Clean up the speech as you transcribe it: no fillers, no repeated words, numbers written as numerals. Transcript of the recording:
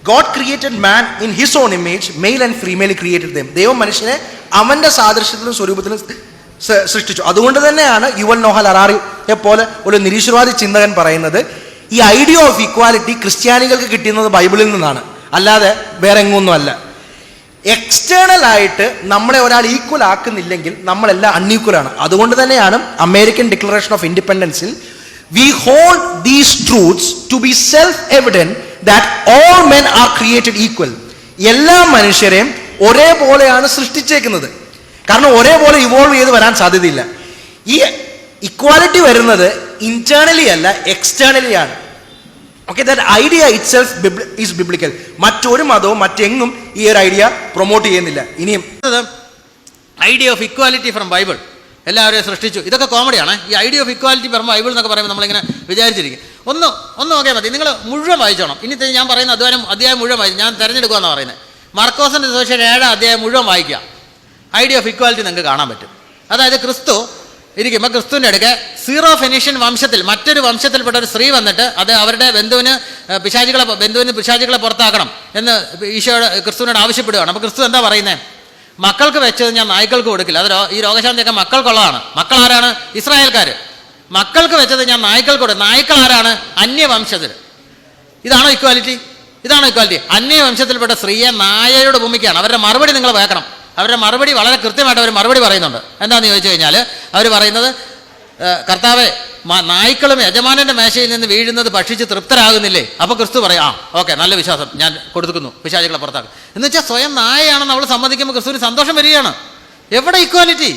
God created man in his own image, male and female created them. ദൈവം മനുഷ്യനെ അവന്റെ സാദൃശ്യത്തിലും സ്വരൂപത്തിലും സൃഷ്ടിച്ചു. അതുകൊണ്ട് തന്നെയാണ് യുവൽ നോഹ ഹറാറിയെ പോലെ ഒരു നിരീശ്വരവാദി ചിന്തകൻ പറയുന്നത് ഈ ഐഡിയ ഓഫ് ഇക്വാലിറ്റി ക്രിസ്ത്യാനികൾക്ക് കിട്ടുന്നത് ബൈബിളിൽ നിന്നാണ്, അല്ലാതെ വേറെ എങ്ങൊന്നും അല്ല. എക്സ്റ്റേണൽ ആയിട്ട് നമ്മളെ ഒരാൾ ഈക്വൽ ആക്കുന്നില്ലെങ്കിൽ നമ്മളെല്ലാം അൺഈക്വൽ ആണ്. അതുകൊണ്ട് തന്നെയാണ് അമേരിക്കൻ ഡിക്ലറേഷൻ ഓഫ് ഇൻഡിപെൻഡൻസിൽ we hold these truths to be self-evident that all men are created equal. എല്ലാ മനുഷ്യരെയും ഒരേപോലെയാണ് സൃഷ്ടിച്ചേക്കുന്നത്. കാരണം ഒരേപോലെ ഇവോൾവ് ചെയ്ത് വരാൻ സാധ്യതയില്ല. ഈ ഇക്വാലിറ്റി വരുന്നത് ഇന്റേണലി അല്ല, എക്സ്റ്റേണലി ആണ്. Okay, that idea it self is biblical. മറ്റൊരു മതവും മറ്റെങ്ങും ഈ ഒരു ഐഡിയ പ്രൊമോട്ട് ചെയ്യുന്നില്ല. ഇനിയും idea of equality from Bible എല്ലാവരെയും സൃഷ്ടിച്ചു. ഇതൊക്കെ കോമഡിയാണ്. ഈ idea of equality from Bible എന്നൊക്കെ പറയുമ്പോൾ നമ്മളിങ്ങനെ വിചാരിച്ചിരിക്കും. ഒന്ന് നോക്കിയാൽ മതി. നിങ്ങൾ മുഴുവൻ വായിച്ചോണം. ഇനി ഞാൻ പറയുന്ന അധ്യായം മുഴുവൻ വായിച്ചു. ഞാൻ തിരഞ്ഞെടുക്കുകയെന്നാണ് പറയുന്നത്. മാർക്കോസിൻ്റെ സുവിശേഷം 7 അധ്യായം മുഴുവൻ വായിക്കുക. ഐഡിയ ഓഫ് ഇക്വാലിറ്റി നിങ്ങൾക്ക് കാണാൻ പറ്റും. അതായത് ക്രിസ്തു ഇരിക്കുമ്പോൾ ക്രിസ്തുവിൻ്റെ അടുക്കെ സീറോ ഫെനീഷ്യൻ വംശത്തിൽ മറ്റൊരു വംശത്തിൽപ്പെട്ട ഒരു സ്ത്രീ വന്നിട്ട് അത് അവരുടെ ബന്ധുവിന് പിശാചുകളെ പുറത്താക്കണം എന്ന് ക്രിസ്തുവിനോട് ആവശ്യപ്പെടുകയാണ്. അപ്പോൾ ക്രിസ്തു എന്താ പറയുന്നത്? മക്കൾക്ക് വെച്ചത് ഞാൻ നായ്ക്കൾക്ക് കൊടുക്കില്ല. അത് ഈ രോഗശാന്തിയൊക്കെ മക്കൾക്കുള്ളതാണ്. മക്കൾ ആരാണ്? ഇസ്രായേൽക്കാർ. മക്കൾക്ക് വെച്ചത് ഞാൻ നായ്ക്കൾക്ക് കൊടുക്കും. നായ്ക്കൾ ആരാണ്? അന്യവംശത്തിൽ. ഇതാണോ ഇക്വാലിറ്റി? ഇതാണോ ഇക്വാലിറ്റി? അന്യവംശത്തിൽപ്പെട്ട സ്ത്രീയെ നായയുടെ ഭൂമിക്കാണ്. അവരുടെ മറുപടി നിങ്ങൾ വേക്കണം. അവരുടെ മറുപടി വളരെ കൃത്യമായിട്ട് അവർ മറുപടി പറയുന്നുണ്ട്. എന്താണെന്ന് ചോദിച്ചു കഴിഞ്ഞാൽ അവർ പറയുന്നത്, കർത്താവേ, നായ്ക്കളും യജമാനന്റെ മേശയിൽ നിന്ന് വീഴുന്നത് ഭക്ഷിച്ച് തൃപ്തരാകുന്നില്ലേ? അപ്പോൾ ക്രിസ്തു പറയാം, ഓക്കെ, നല്ല വിശ്വാസം, ഞാൻ കൊടുക്കുന്നു, പിശാചുകളെ പുറത്താക്കും എന്ന് വെച്ചാൽ സ്വയം നായയാണെന്ന് അവൾ സമ്മതിക്കുമ്പോൾ ക്രിസ്തുവിന് സന്തോഷം വരികയാണ്. എവിടെ ഇക്വാലിറ്റി?